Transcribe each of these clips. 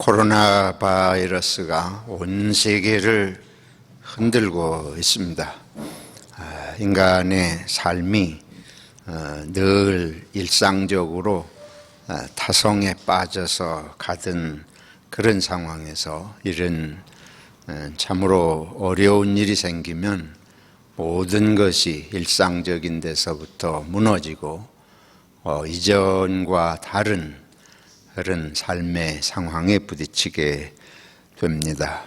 코로나 바이러스가 온 세계를 흔들고 있습니다. 인간의 삶이 늘 일상적으로 타성에 빠져서 가던 그런 상황에서 이런 참으로 어려운 일이 생기면 모든 것이 일상적인 데서부터 무너지고 이전과 다른 그런 삶의 상황에 부딪히게 됩니다.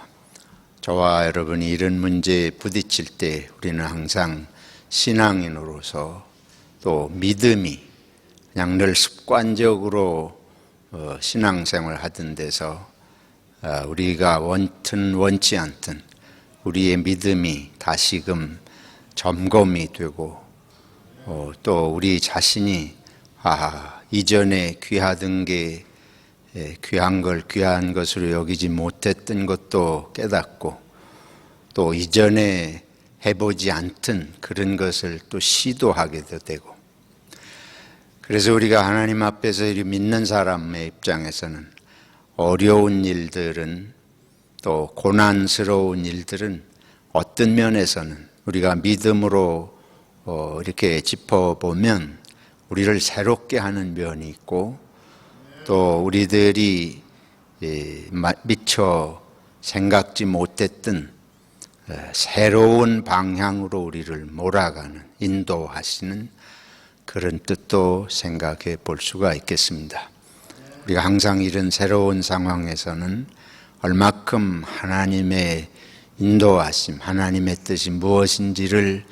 저와 여러분이 이런 문제에 부딪힐 때 우리는 항상 신앙인으로서 또 믿음이 그냥 늘 습관적으로 신앙생활 하던 데서 우리가 원튼 원치 않든 우리의 믿음이 다시금 점검이 되고 또 우리 자신이 이전에 귀하던 게 귀한 것으로 여기지 못했던 것도 깨닫고 또 이전에 해보지 않던 그런 것을 또 시도하게도 되고, 그래서 우리가 하나님 앞에서 믿는 사람의 입장에서는 어려운 일들은 또 고난스러운 일들은 어떤 면에서는 우리가 믿음으로 이렇게 짚어보면 우리를 새롭게 하는 면이 있고, 또 우리들이 미처 생각지 못했던 새로운 방향으로 우리를 몰아가는, 인도하시는 그런 뜻도 생각해 볼 수가 있겠습니다. 우리가 항상 이런 새로운 상황에서는 얼마큼 하나님의 인도하심, 하나님의 뜻이 무엇인지를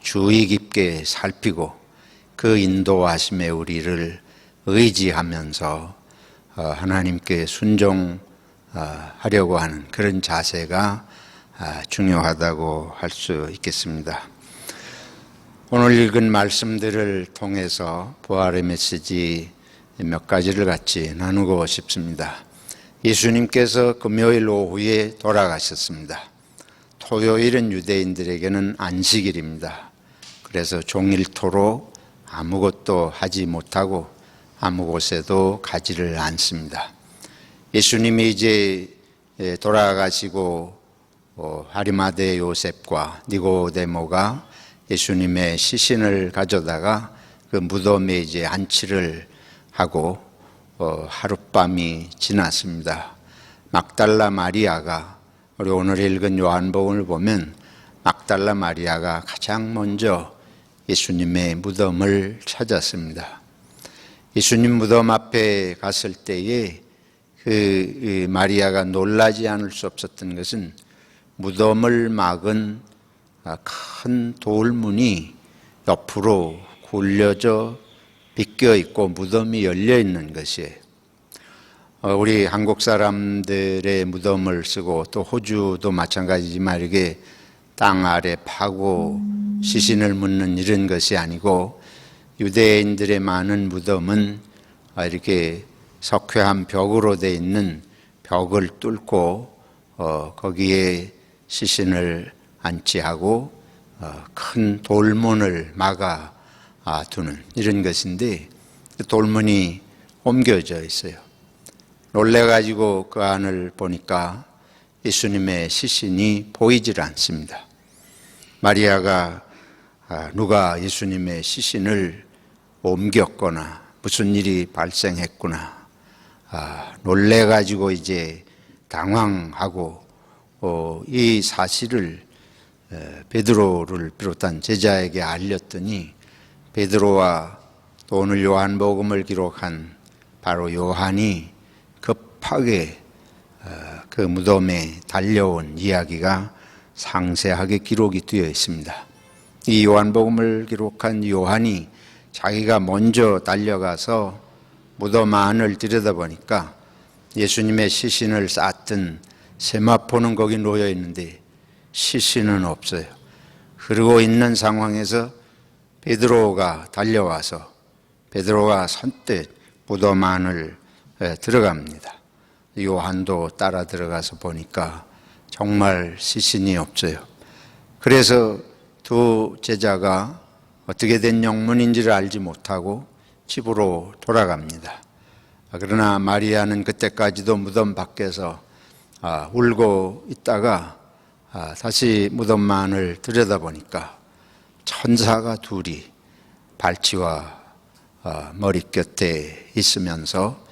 주의 깊게 살피고 그 인도하심에 우리를 의지하면서 하나님께 순종하려고 하는 그런 자세가 중요하다고 할 수 있겠습니다. 오늘 읽은 말씀들을 통해서 부활의 메시지 몇 가지를 같이 나누고 싶습니다. 예수님께서 금요일 오후에 돌아가셨습니다. 토요일은 유대인들에게는 안식일입니다. 그래서 종일토록 아무것도 하지 못하고 아무 곳에도 가지를 않습니다. 예수님이 이제 돌아가시고 아리마대 요셉과 니고데모가 예수님의 시신을 가져다가 그 무덤에 이제 안치를 하고 하룻밤이 지났습니다. 막달라 마리아가, 우리 오늘 읽은 요한복음을 보면 막달라 마리아가 가장 먼저 예수님의 무덤을 찾았습니다. 예수님 무덤 앞에 갔을 때에 그 마리아가 놀라지 않을 수 없었던 것은 무덤을 막은 큰 돌문이 옆으로 굴려져 비껴 있고 무덤이 열려 있는 것이에요. 우리 한국 사람들의 무덤을 쓰고 또 호주도 마찬가지지만 이렇게 땅 아래 파고 시신을 묻는 이런 것이 아니고, 유대인들의 많은 무덤은 이렇게 석회암 벽으로 되어 있는 벽을 뚫고 거기에 시신을 안치하고 큰 돌문을 막아 두는 이런 것인데, 돌문이 옮겨져 있어요. 놀래가지고 그 안을 보니까 예수님의 시신이 보이질 않습니다. 마리아가 누가 예수님의 시신을 옮겼거나 무슨 일이 발생했구나 놀래가지고 이제 당황하고 이 사실을 베드로를 비롯한 제자에게 알렸더니, 베드로와 또 오늘 요한복음을 기록한 바로 요한이 급하게 그 무덤에 달려온 이야기가 상세하게 기록이 되어 있습니다. 이 요한복음을 기록한 요한이 자기가 먼저 달려가서 무덤 안을 들여다보니까 예수님의 시신을 쌌던 세마포는 거기 놓여 있는데 시신은 없어요. 그러고 있는 상황에서 베드로가 달려와서 베드로가 선뜻 무덤 안을 들어갑니다. 요한도 따라 들어가서 보니까 정말 시신이 없어요. 그래서 두 제자가 어떻게 된 영문인지를 알지 못하고 집으로 돌아갑니다. 그러나 마리아는 그때까지도 무덤 밖에서 울고 있다가 다시 무덤만을 들여다보니까 천사가 둘이 발치와 머리 곁에 있으면서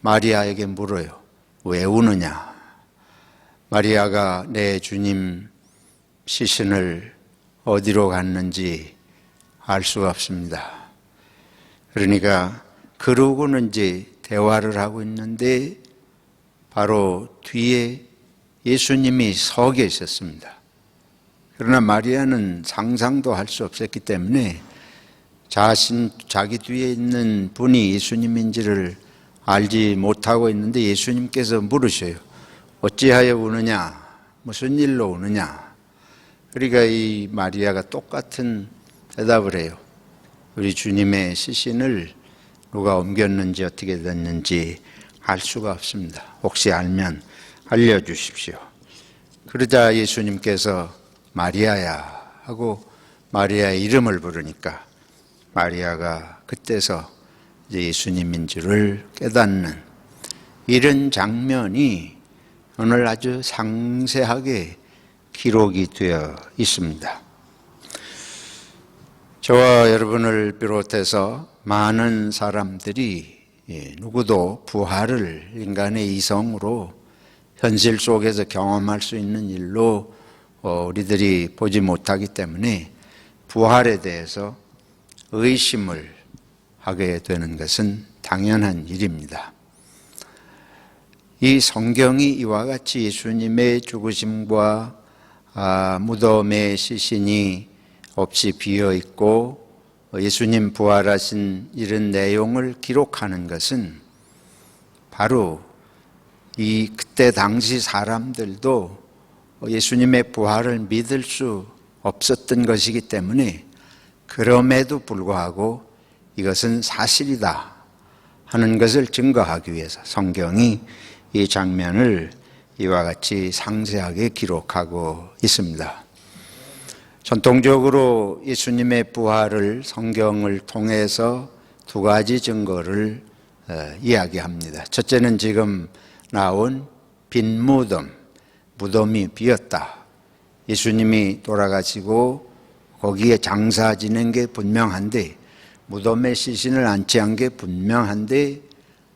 마리아에게 물어요. 왜 우느냐? 마리아가 내 주님 시신을 어디로 갔는지 알 수가 없습니다. 그러니까 그러고는 이제 대화를 하고 있는데 바로 뒤에 예수님이 서 계셨습니다. 그러나 마리아는 상상도 할 수 없었기 때문에 자기 뒤에 있는 분이 예수님인지를 알지 못하고 있는데 예수님께서 물으셔요. 어찌하여 우느냐? 무슨 일로 우느냐? 그러니까 이 마리아가 똑같은 대답을 해요. 우리 주님의 시신을 누가 옮겼는지 어떻게 됐는지 알 수가 없습니다. 혹시 알면 알려주십시오. 그러자 예수님께서 마리아야 하고 마리아의 이름을 부르니까 마리아가 그때서 예수님인 줄을 깨닫는 이런 장면이 오늘 아주 상세하게 기록이 되어 있습니다. 저와 여러분을 비롯해서 많은 사람들이 누구도 부활을 인간의 이성으로 현실 속에서 경험할 수 있는 일로 우리들이 보지 못하기 때문에 부활에 대해서 의심을 하게 되는 것은 당연한 일입니다. 이 성경이 이와 같이 예수님의 죽으심과 무덤의 시신이 없이 비어 있고 예수님 부활하신 이런 내용을 기록하는 것은 바로 그때 당시 사람들도 예수님의 부활을 믿을 수 없었던 것이기 때문에 그럼에도 불구하고 이것은 사실이다 하는 것을 증거하기 위해서 성경이 이 장면을 이와 같이 상세하게 기록하고 있습니다. 전통적으로 예수님의 부활을 성경을 통해서 두 가지 증거를 이야기합니다. 첫째는 지금 나온 빈 무덤이 비었다. 예수님이 돌아가시고 거기에 장사 지낸 게 분명한데 무덤에 시신을 안치한 게 분명한데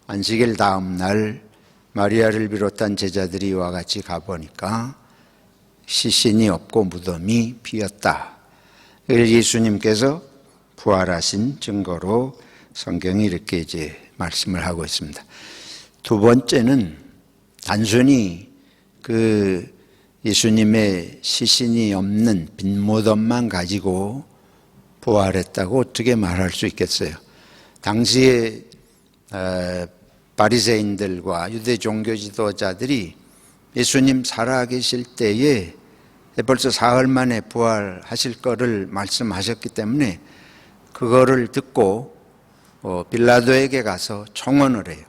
안식일 다음 날 마리아를 비롯한 제자들이 이와 같이 가보니까 시신이 없고 무덤이 비었다. 이걸 예수님께서 부활하신 증거로 성경이 이렇게 이제 말씀을 하고 있습니다. 두 번째는 단순히 그 예수님의 시신이 없는 빈 무덤만 가지고 부활했다고 어떻게 말할 수 있겠어요? 당시에 바리새인들과 유대 종교 지도자들이 예수님 살아계실 때에 벌써 사흘 만에 부활하실 거를 말씀하셨기 때문에 그거를 듣고 빌라도에게 가서 청원을 해요.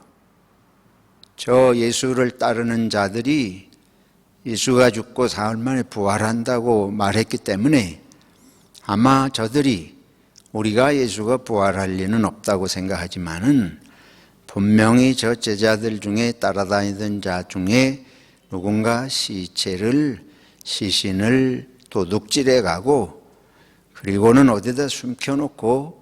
저 예수를 따르는 자들이 예수가 죽고 사흘 만에 부활한다고 말했기 때문에 아마 저들이 우리가 예수가 부활할 리는 없다고 생각하지만은 분명히 저 제자들 중에 따라다니던 자 중에 누군가 시신을 도둑질해 가고 그리고는 어디다 숨겨놓고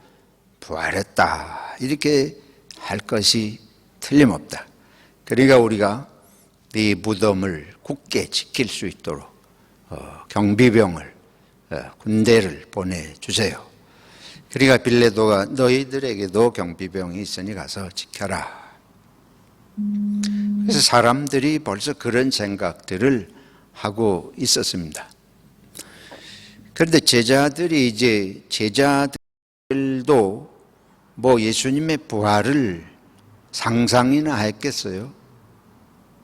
부활했다 이렇게 할 것이 틀림없다. 그러니까 우리가 이 무덤을 굳게 지킬 수 있도록 경비병을 군대를 보내주세요. 그러니까 빌라도가 너희들에게도 경비병이 있으니 가서 지켜라. 그래서 사람들이 벌써 그런 생각들을 하고 있었습니다. 그런데 제자들도 뭐 예수님의 부활을 상상이나 했겠어요?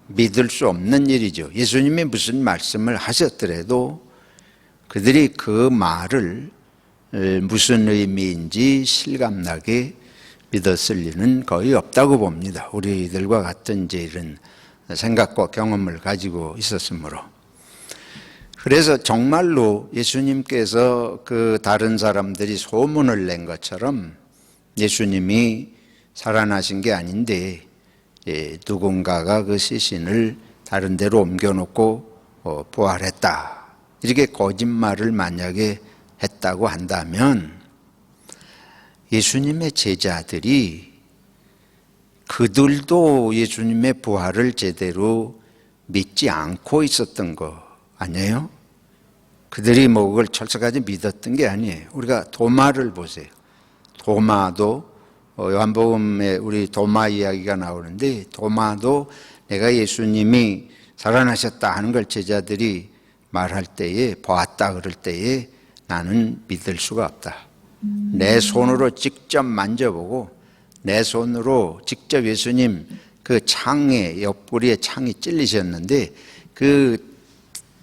믿을 수 없는 일이죠. 예수님이 무슨 말씀을 하셨더라도 그들이 그 말을 무슨 의미인지 실감나게 믿었을 리는 거의 없다고 봅니다. 우리들과 같은 이제 이런 생각과 경험을 가지고 있었으므로. 그래서 정말로 예수님께서 그 다른 사람들이 소문을 낸 것처럼 예수님이 살아나신 게 아닌데 누군가가 그 시신을 다른 데로 옮겨놓고 부활했다, 이렇게 거짓말을 만약에 했다고 한다면 예수님의 제자들이 그들도 예수님의 부활을 제대로 믿지 않고 있었던 거 아니에요? 그들이 그걸 철석하게 믿었던 게 아니에요. 우리가 도마를 보세요. 도마도 요한복음에 우리 도마 이야기가 나오는데, 도마도 내가 예수님이 살아나셨다 하는 걸 제자들이 말할 때에, 보았다 그럴 때에 나는 믿을 수가 없다. 내 손으로 직접 만져보고 내 손으로 직접 예수님 그 창에, 옆구리에 창이 찔리셨는데 그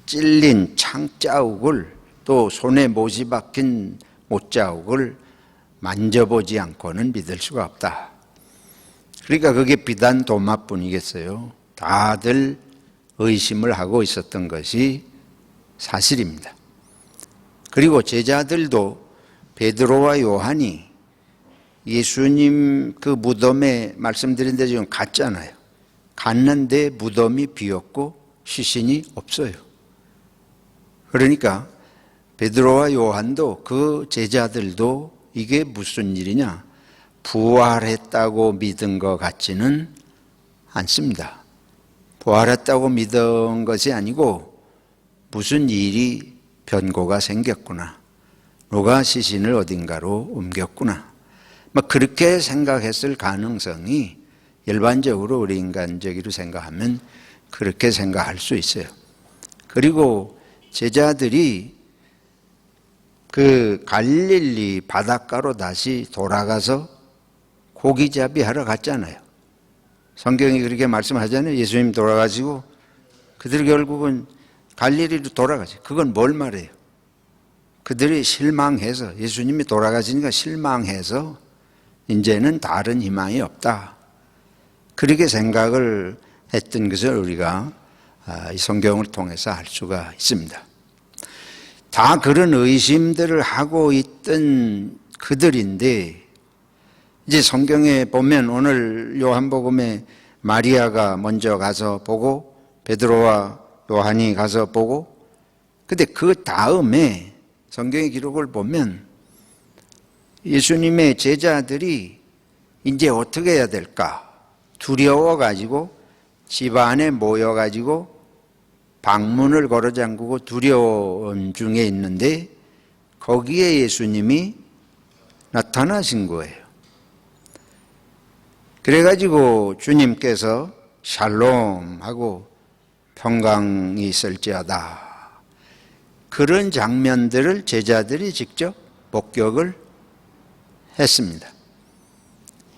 찔린 창자국을, 또 손에 못이 박힌 못자국을 만져보지 않고는 믿을 수가 없다. 그러니까 그게 비단 도마뿐이겠어요. 다들 의심을 하고 있었던 것이 사실입니다. 그리고 제자들도 베드로와 요한이 예수님 그 무덤에, 말씀드린 데 지금 갔잖아요. 갔는데 무덤이 비었고 시신이 없어요. 그러니까 베드로와 요한도, 그 제자들도 이게 무슨 일이냐, 부활했다고 믿은 것 같지는 않습니다. 부활했다고 믿은 것이 아니고 무슨 일이 변고가 생겼구나, 누가 시신을 어딘가로 옮겼구나, 그렇게 생각했을 가능성이 일반적으로 우리 인간적으로 생각하면 그렇게 생각할 수 있어요. 그리고 제자들이 그 갈릴리 바닷가로 다시 돌아가서 고기잡이 하러 갔잖아요. 성경이 그렇게 말씀하잖아요. 예수님 돌아가시고 그들이 결국은 갈릴리로 돌아가죠. 그건 뭘 말해요? 그들이 실망해서, 예수님이 돌아가시니까 실망해서 이제는 다른 희망이 없다, 그렇게 생각을 했던 것을 우리가 이 성경을 통해서 알 수가 있습니다. 다 그런 의심들을 하고 있던 그들인데, 이제 성경에 보면 오늘 요한복음에 마리아가 먼저 가서 보고 베드로와 요한이 가서 보고, 근데 그 다음에 성경의 기록을 보면 예수님의 제자들이 이제 어떻게 해야 될까 두려워가지고 집 안에 모여가지고 방문을 걸어 잠그고 두려움 중에 있는데, 거기에 예수님이 나타나신 거예요. 그래가지고 주님께서 샬롬 하고 평강이 있을지어다, 그런 장면들을 제자들이 직접 목격을 했습니다.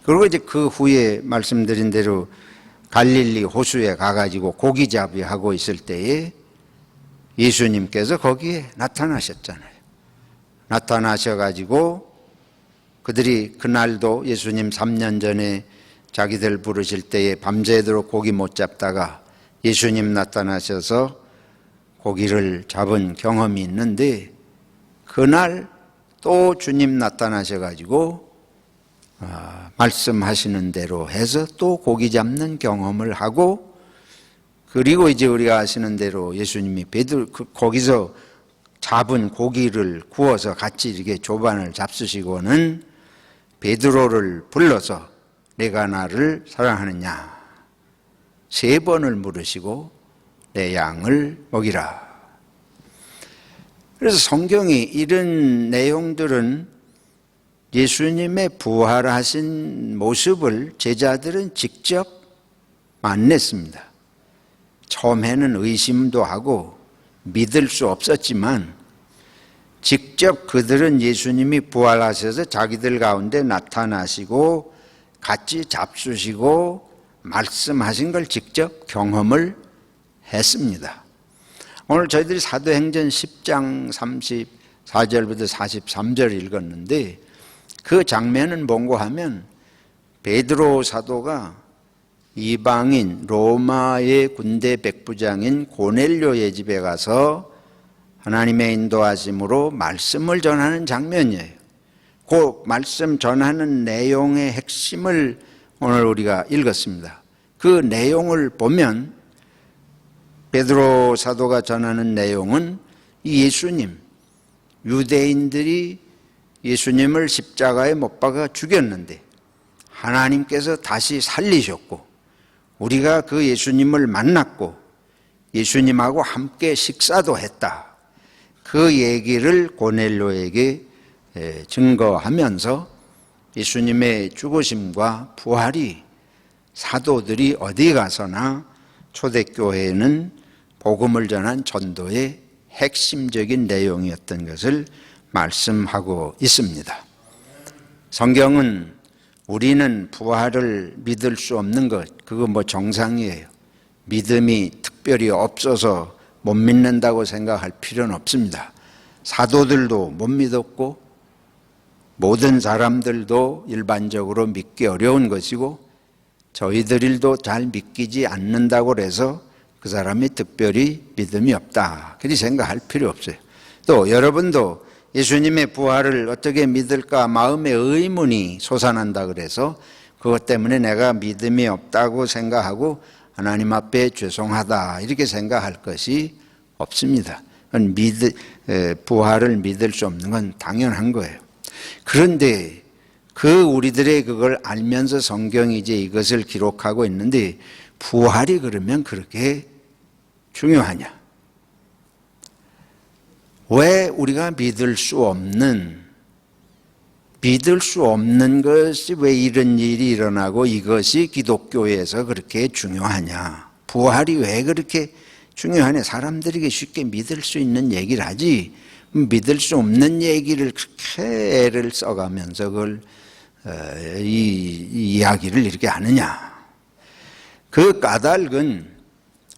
그리고 이제 그 후에 말씀드린 대로 갈릴리 호수에 가가지고 고기잡이 하고 있을 때에 예수님께서 거기에 나타나셨잖아요. 나타나셔가지고 그들이 그날도 예수님 3년 전에 자기들 부르실 때에 밤새도록 고기 못 잡다가 예수님 나타나셔서 고기를 잡은 경험이 있는데, 그날 또 주님 나타나셔가지고 말씀하시는 대로 해서 또 고기 잡는 경험을 하고, 그리고 이제 우리가 아시는 대로 예수님이 거기서 잡은 고기를 구워서 같이 이렇게 조반을 잡수시고는 베드로를 불러서 내가 나를 사랑하느냐 3번을 물으시고 내 양을 먹이라. 그래서 성경이 이런 내용들은 예수님의 부활하신 모습을 제자들은 직접 만났습니다. 처음에는 의심도 하고 믿을 수 없었지만 직접 그들은 예수님이 부활하셔서 자기들 가운데 나타나시고 같이 잡수시고 말씀하신 걸 직접 경험을 했습니다. 오늘 저희들이 사도행전 10장 34절부터 43절 읽었는데, 그 장면은 뭔고 하면 베드로 사도가 이방인 로마의 군대 백부장인 고넬료의 집에 가서 하나님의 인도하심으로 말씀을 전하는 장면이에요. 그 말씀 전하는 내용의 핵심을 오늘 우리가 읽었습니다. 그 내용을 보면 베드로 사도가 전하는 내용은 이 예수님, 유대인들이 예수님을 십자가에 못 박아 죽였는데 하나님께서 다시 살리셨고 우리가 그 예수님을 만났고 예수님하고 함께 식사도 했다. 그 얘기를 고넬료에게 증거하면서 예수님의 죽으심과 부활이 사도들이 어디 가서나 초대교회에는 복음을 전한 전도의 핵심적인 내용이었던 것을 말씀하고 있습니다. 성경은 우리는 부활을 믿을 수 없는 것, 그거 뭐 정상이에요. 믿음이 특별히 없어서 못 믿는다고 생각할 필요는 없습니다. 사도들도 못 믿었고 모든 사람들도 일반적으로 믿기 어려운 것이고 저희들도 잘 믿기지 않는다고 해서 그 사람이 특별히 믿음이 없다 그렇게 생각할 필요 없어요. 또 여러분도 예수님의 부활을 어떻게 믿을까 마음의 의문이 솟아난다 그래서 그것 때문에 내가 믿음이 없다고 생각하고 하나님 앞에 죄송하다 이렇게 생각할 것이 없습니다. 부활을 믿을 수 없는 건 당연한 거예요. 그런데 우리들의 그걸 알면서 성경이 이제 이것을 기록하고 있는데 부활이 그러면 그렇게 중요하냐? 왜 우리가 믿을 수 없는 것이 왜 이런 일이 일어나고 이것이 기독교에서 그렇게 중요하냐? 부활이 왜 그렇게 중요하냐? 사람들에게 쉽게 믿을 수 있는 얘기를 하지 믿을 수 없는 얘기를 그렇게 애를 써가면서 그걸 이 이야기를 이렇게 하느냐? 그 까닭은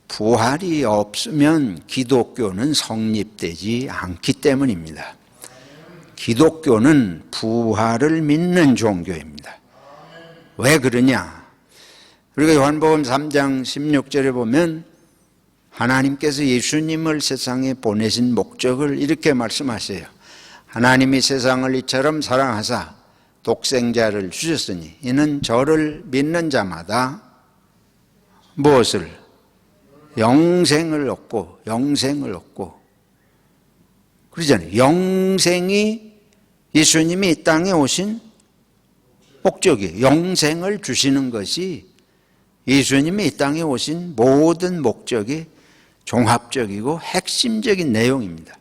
부활이 없으면 기독교는 성립되지 않기 때문입니다. 기독교는 부활을 믿는 종교입니다. 왜 그러냐? 우리가 요한복음 3장 16절에 보면 하나님께서 예수님을 세상에 보내신 목적을 이렇게 말씀하세요. 하나님이 세상을 이처럼 사랑하사 독생자를 주셨으니 이는 저를 믿는 자마다 무엇을? 영생을 얻고 그러잖아요. 영생이 예수님이 이 땅에 오신 목적이에요. 영생을 주시는 것이 예수님이 이 땅에 오신 모든 목적의 종합적이고 핵심적인 내용입니다.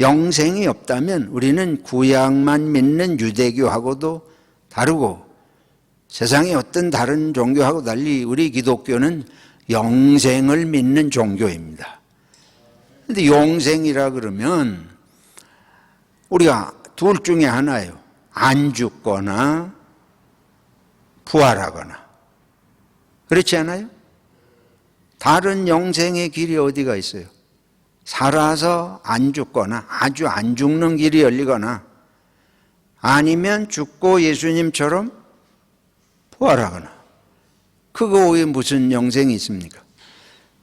영생이 없다면 우리는 구약만 믿는 유대교하고도 다르고 세상의 어떤 다른 종교하고 달리 우리 기독교는 영생을 믿는 종교입니다. 그런데 영생이라 그러면 우리가 둘 중에 하나예요. 안 죽거나 부활하거나. 그렇지 않아요? 다른 영생의 길이 어디가 있어요? 살아서 안 죽거나 아주 안 죽는 길이 열리거나 아니면 죽고 예수님처럼 부활하거나. 그거 외에 무슨 영생이 있습니까?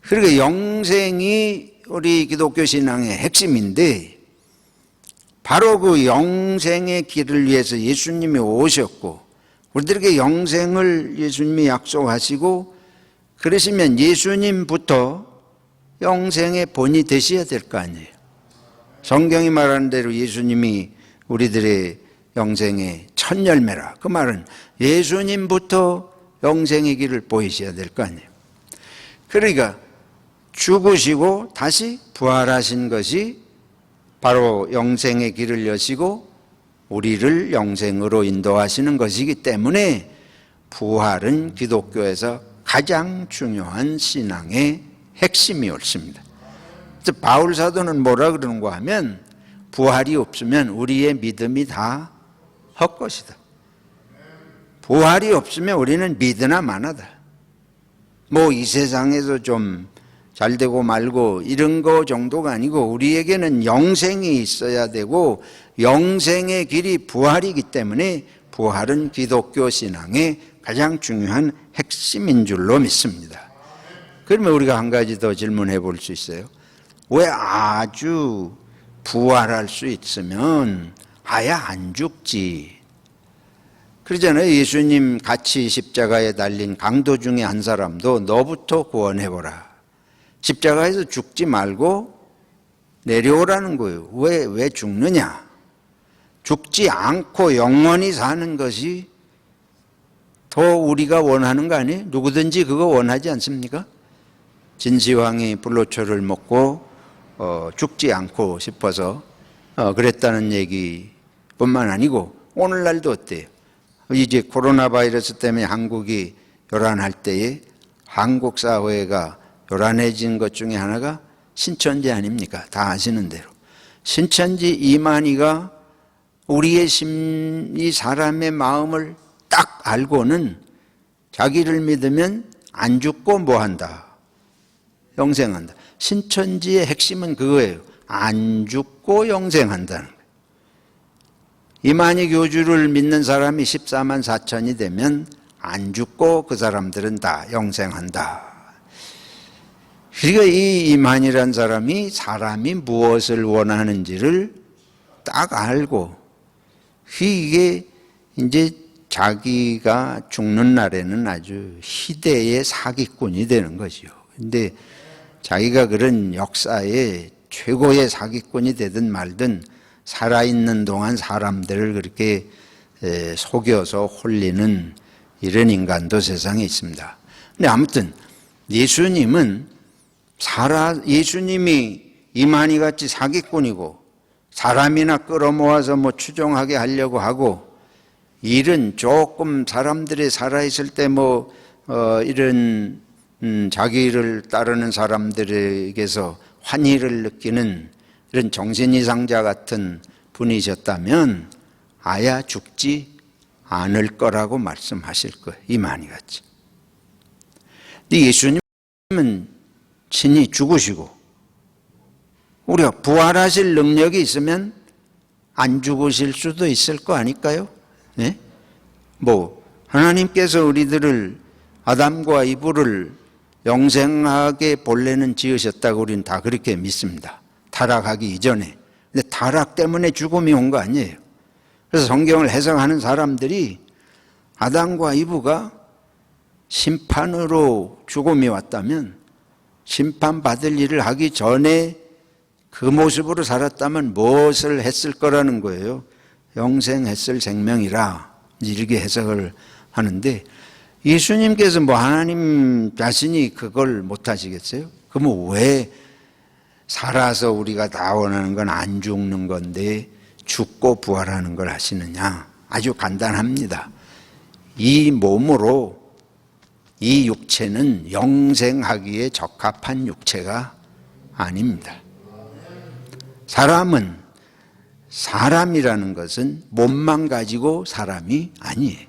그러니까 영생이 우리 기독교 신앙의 핵심인데 바로 그 영생의 길을 위해서 예수님이 오셨고 우리들에게 영생을 예수님이 약속하시고 그러시면 예수님부터 영생의 본이 되셔야 될 거 아니에요. 성경이 말하는 대로 예수님이 우리들의 영생의 첫 열매라. 그 말은 예수님부터 영생의 길을 보이셔야 될 거 아니에요. 그러니까 죽으시고 다시 부활하신 것이 바로 영생의 길을 여시고 우리를 영생으로 인도하시는 것이기 때문에 부활은 기독교에서 가장 중요한 신앙의 핵심이 옳습니다. 바울 사도는 뭐라 그러는가 하면 부활이 없으면 우리의 믿음이 다 헛것이다. 부활이 없으면 우리는 믿으나 마나다. 뭐 이 세상에서 좀 잘 되고 말고 이런 거 정도가 아니고 우리에게는 영생이 있어야 되고 영생의 길이 부활이기 때문에 부활은 기독교 신앙의 가장 중요한 핵심인 줄로 믿습니다. 그러면 우리가 한 가지 더 질문해 볼 수 있어요. 왜 아주 부활할 수 있으면 아예 안 죽지? 그러잖아요. 예수님 같이 십자가에 달린 강도 중에 한 사람도 너부터 구원해보라. 십자가에서 죽지 말고 내려오라는 거예요. 왜 죽느냐? 죽지 않고 영원히 사는 것이 더 우리가 원하는 거 아니에요? 누구든지 그거 원하지 않습니까? 진시황이 불로초를 먹고 죽지 않고 싶어서 그랬다는 얘기뿐만 아니고 오늘날도 어때요? 이제 코로나 바이러스 때문에 한국이 요란할 때에 한국 사회가 요란해진 것 중에 하나가 신천지 아닙니까? 다 아시는 대로. 신천지 이만희가 우리의 이 사람의 마음을 딱 알고는 자기를 믿으면 안 죽고 뭐 한다? 영생한다. 신천지의 핵심은 그거예요. 안 죽고 영생한다는 거예요. 이만희 교주를 믿는 사람이 14만 4천이 되면 안 죽고 그 사람들은 다 영생한다. 그러니까 이 이만희란 사람이 무엇을 원하는지를 딱 알고 이게 이제 자기가 죽는 날에는 아주 희대의 사기꾼이 되는 거죠. 근데 자기가 그런 역사의 최고의 사기꾼이 되든 말든 살아있는 동안 사람들을 그렇게 속여서 홀리는 이런 인간도 세상에 있습니다. 근데 아무튼 예수님이 이만희 같이 사기꾼이고 사람이나 끌어모아서 뭐 추종하게 하려고 하고 일은 조금 사람들이 살아있을 때 이런 자기를 따르는 사람들에게서 환희를 느끼는 이런 정신이상자 같은 분이셨다면 아야 죽지 않을 거라고 말씀하실 거예요. 이만희 같이. 근데 예수님은 친히 죽으시고 우리가 부활하실 능력이 있으면 안 죽으실 수도 있을 거 아닐까요? 네? 하나님께서 우리들을 아담과 이브를 영생하게 본래는 지으셨다고 우리는 다 그렇게 믿습니다. 타락하기 이전에. 근데 타락 때문에 죽음이 온 거 아니에요. 그래서 성경을 해석하는 사람들이 아담과 이브가 심판으로 죽음이 왔다면 심판받을 일을 하기 전에 그 모습으로 살았다면 무엇을 했을 거라는 거예요. 영생했을 생명이라 이렇게 해석을 하는데 예수님께서 하나님 자신이 그걸 못 하시겠어요? 그러면 왜 살아서 우리가 다 원하는 건 안 죽는 건데 죽고 부활하는 걸 하시느냐? 아주 간단합니다. 이 몸으로 이 육체는 영생하기에 적합한 육체가 아닙니다. 사람이라는 것은 몸만 가지고 사람이 아니에요.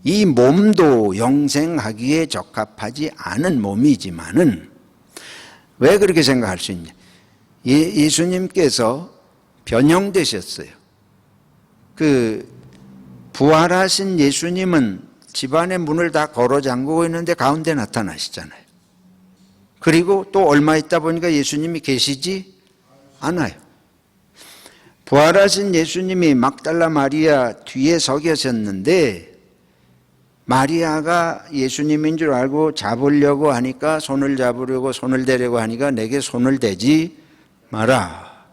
이 몸도 영생하기에 적합하지 않은 몸이지만은 왜 그렇게 생각할 수 있냐? 예수님께서 변형되셨어요. 부활하신 예수님은 집안의 문을 다 걸어 잠그고 있는데 가운데 나타나시잖아요. 그리고 또 얼마 있다 보니까 예수님이 계시지 않아요. 부활하신 예수님이 막달라 마리아 뒤에 서 계셨는데 마리아가 예수님인 줄 알고 잡으려고 하니까 손을 대려고 하니까 내게 손을 대지 마라.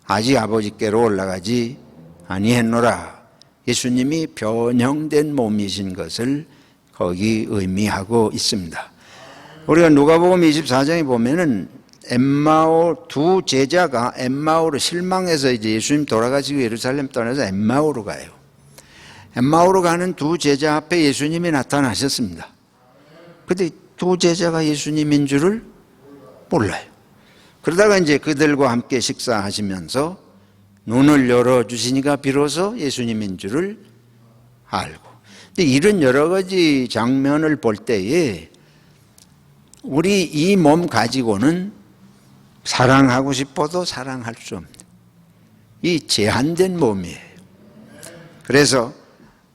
아직 아버지께로 올라가지 아니했노라. 예수님이 변형된 몸이신 것을 거기 의미하고 있습니다. 우리가 누가복음 24장에 보면은 두 제자가 엠마오로 실망해서 이제 예수님 돌아가시고 예루살렘 떠나서 엠마오로 가요. 엠마오로 가는 두 제자 앞에 예수님이 나타나셨습니다. 그런데 두 제자가 예수님인 줄을 몰라요. 그러다가 이제 그들과 함께 식사하시면서 눈을 열어주시니까 비로소 예수님인 줄을 알고. 근데 이런 여러 가지 장면을 볼 때에 우리 이 몸 가지고는 사랑하고 싶어도 사랑할 수 없는 이 제한된 몸이에요. 그래서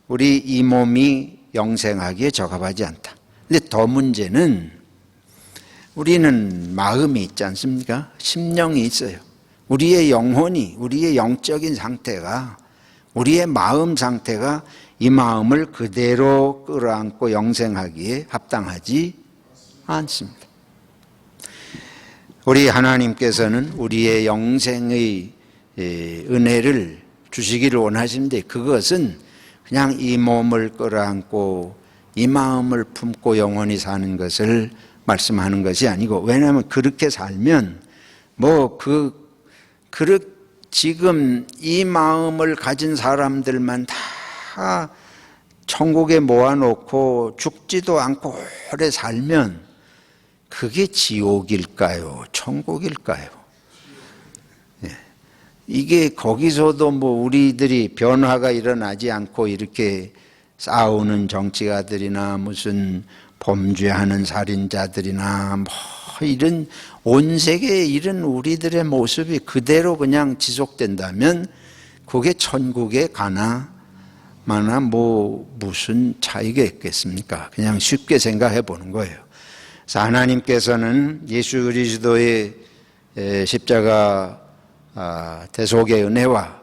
우리 이 몸이 영생하기에 적합하지 않다. 근데 더 문제는 우리는 마음이 있지 않습니까? 심령이 있어요. 우리의 영혼이, 우리의 영적인 상태가 우리의 마음 상태가 이 마음을 그대로 끌어안고 영생하기에 합당하지 않습니다. 우리 하나님께서는 우리의 영생의 은혜를 주시기를 원하시는데 그것은 그냥 이 몸을 끌어안고 이 마음을 품고 영원히 사는 것을 말씀하는 것이 아니고, 왜냐하면 그렇게 살면 지금 이 마음을 가진 사람들만 다 천국에 모아놓고 죽지도 않고 오래 살면 그게 지옥일까요? 천국일까요? 이게 거기서도 우리들이 변화가 일어나지 않고 이렇게 싸우는 정치가들이나 무슨 범죄하는 살인자들이나 이런 온 세계에 이런 우리들의 모습이 그대로 그냥 지속된다면 그게 천국에 가나 마나 무슨 차이가 있겠습니까? 그냥 쉽게 생각해 보는 거예요. 그래서 하나님께서는 예수 그리스도의 십자가 대속의 은혜와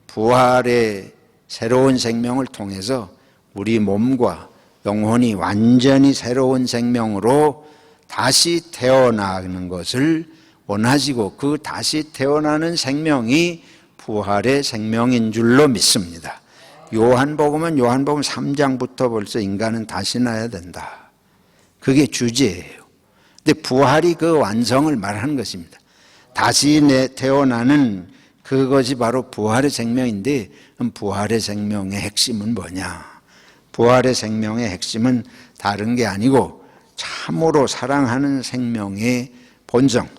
부활의 새로운 생명을 통해서 우리 몸과 영혼이 완전히 새로운 생명으로 다시 태어나는 것을 원하시고, 그 다시 태어나는 생명이 부활의 생명인 줄로 믿습니다. 요한복음 3장부터 벌써 인간은 다시 나야 된다. 그게 주제예요. 근데 부활이 그 완성을 말하는 것입니다. 다시 태어나는 그것이 바로 부활의 생명인데, 부활의 생명의 핵심은 뭐냐? 부활의 생명의 핵심은 다른 게 아니고 참으로 사랑하는 생명의 본성.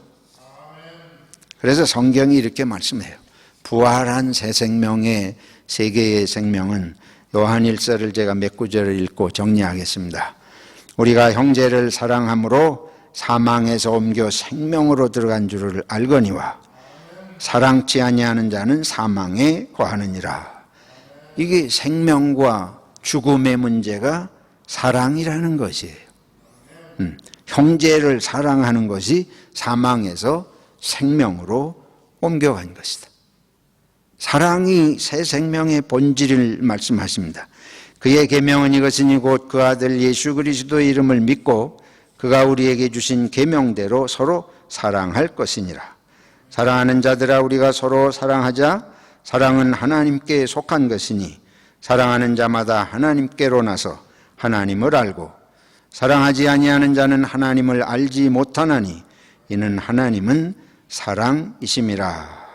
그래서 성경이 이렇게 말씀해요. 부활한 새 생명의 세계의 생명은, 요한 1서를 제가 몇 구절을 읽고 정리하겠습니다. 우리가 형제를 사랑함으로 사망에서 옮겨 생명으로 들어간 줄을 알거니와 사랑치 아니하는 자는 사망에 거하느니라. 이게 생명과 죽음의 문제가 사랑이라는 것이에요. 형제를 사랑하는 것이 사망에서 생명으로 옮겨간 것이다. 사랑이 새 생명의 본질을 말씀하십니다. 그의 계명은 이것이니 곧 그 아들 예수 그리스도의 이름을 믿고 그가 우리에게 주신 계명대로 서로 사랑할 것이니라. 사랑하는 자들아, 우리가 서로 사랑하자. 사랑은 하나님께 속한 것이니 사랑하는 자마다 하나님께로 나서 하나님을 알고, 사랑하지 아니하는 자는 하나님을 알지 못하나니 이는 하나님은 사랑이심이라.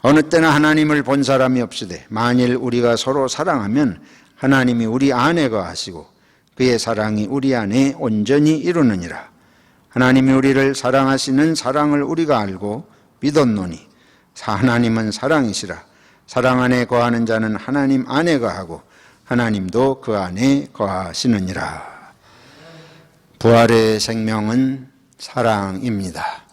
어느 때나 하나님을 본 사람이 없으되 만일 우리가 서로 사랑하면 하나님이 우리 안에 거하시고 그의 사랑이 우리 안에 온전히 이루느니라. 하나님이 우리를 사랑하시는 사랑을 우리가 알고 믿었노니 하나님은 사랑이시라. 사랑 안에 거하는 자는 하나님 안에 거하고 하나님도 그 안에 거하시느니라. 부활의 생명은 사랑입니다.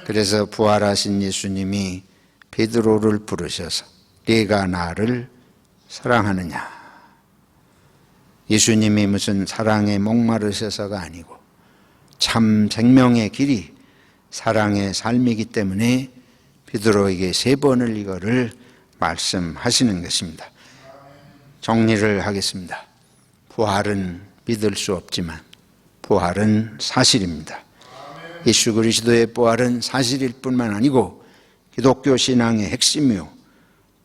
그래서 부활하신 예수님이 베드로를 부르셔서 네가 나를 사랑하느냐. 예수님이 무슨 사랑에 목마르셔서가 아니고 참 생명의 길이 사랑의 삶이기 때문에 베드로에게 3번을 이거를 말씀하시는 것입니다. 정리를 하겠습니다. 부활은 믿을 수 없지만 부활은 사실입니다. 예수 그리스도의 부활은 사실일 뿐만 아니고 기독교 신앙의 핵심이요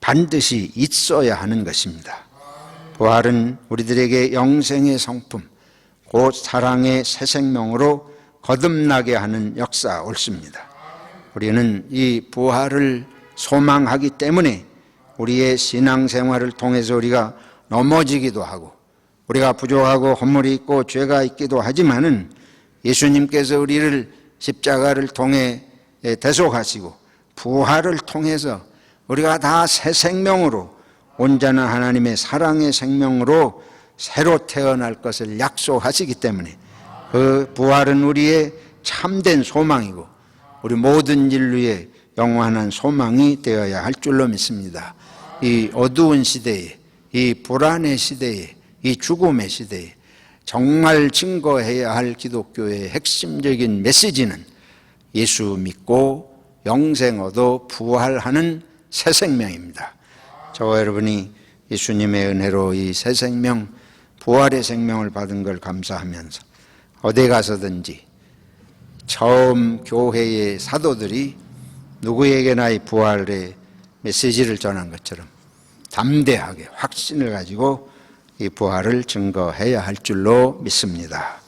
반드시 있어야 하는 것입니다. 부활은 우리들에게 영생의 성품, 곧 사랑의 새 생명으로 거듭나게 하는 역사 옳습니다. 우리는 이 부활을 소망하기 때문에 우리의 신앙생활을 통해서 우리가 넘어지기도 하고 우리가 부족하고 허물이 있고 죄가 있기도 하지만은 예수님께서 우리를 십자가를 통해 대속하시고 부활을 통해서 우리가 다 새 생명으로 온전한 하나님의 사랑의 생명으로 새로 태어날 것을 약속하시기 때문에 그 부활은 우리의 참된 소망이고 우리 모든 인류의 영원한 소망이 되어야 할 줄로 믿습니다. 이 어두운 시대에, 이 불안의 시대에, 이 죽음의 시대에 정말 증거해야 할 기독교의 핵심적인 메시지는 예수 믿고 영생 얻어 부활하는 새 생명입니다. 저와 여러분이 예수님의 은혜로 이 새 생명, 부활의 생명을 받은 걸 감사하면서 어디 가서든지 처음 교회의 사도들이 누구에게나 이 부활의 메시지를 전한 것처럼 담대하게 확신을 가지고 이 부활을 증거해야 할 줄로 믿습니다.